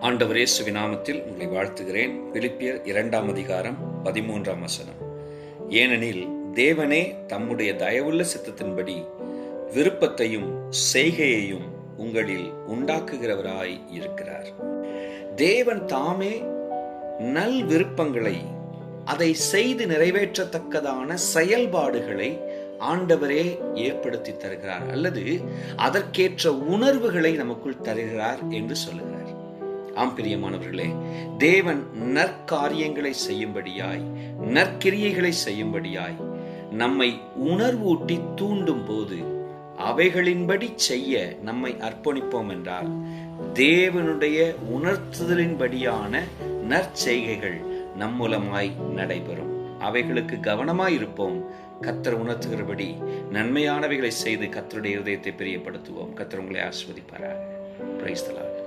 ஆண்டவர் இயேசுவின் நாமத்தில் உங்களை வாழ்த்துகிறேன். பிலிப்பியர் 2 அதிகாரம் 13 ஏனெனில் தேவனே தம்முடைய தயவுள்ள சித்தத்தின்படி விருப்பத்தையும் செய்கையையும் உங்களில் உண்டாக்குகிறவராய் இருக்கிறார். தேவன் தாமே நல் விருப்பங்களை, அதை செய்து நிறைவேற்றத்தக்கதான செயல்பாடுகளை ஆண்டவரே ஏற்படுத்தி தருகிறார், அல்லது அதற்கேற்ற உணர்வுகளை நமக்குள் தருகிறார் என்று சொல்லுகிறார். ஆம் பிரியமானவர்களே, தேவன் நற்காரியங்களை செய்யும்படியாய், நற்கிரியைகளை செய்யும்படியாய் நம்மை உணர்வூட்டி தூண்டும் போது அவைகளின்படி செய்ய நம்மை அர்ப்பணிப்போம் என்றால் தேவனுடைய உணர்த்துதலின்படியான நற்செய்கைகள் நம் மூலமாய் நடைபெறும். அவைகளுக்கு கவனமாயிருப்போம். கர்த்தர் உணர்த்துகிறபடி நன்மையானவைகளை செய்து கர்த்தருடைய இதயத்தை பிரியப்படுத்துவோம். கர்த்தர் உங்களை ஆசீர்வதிப்பாராக. Praise the Lord.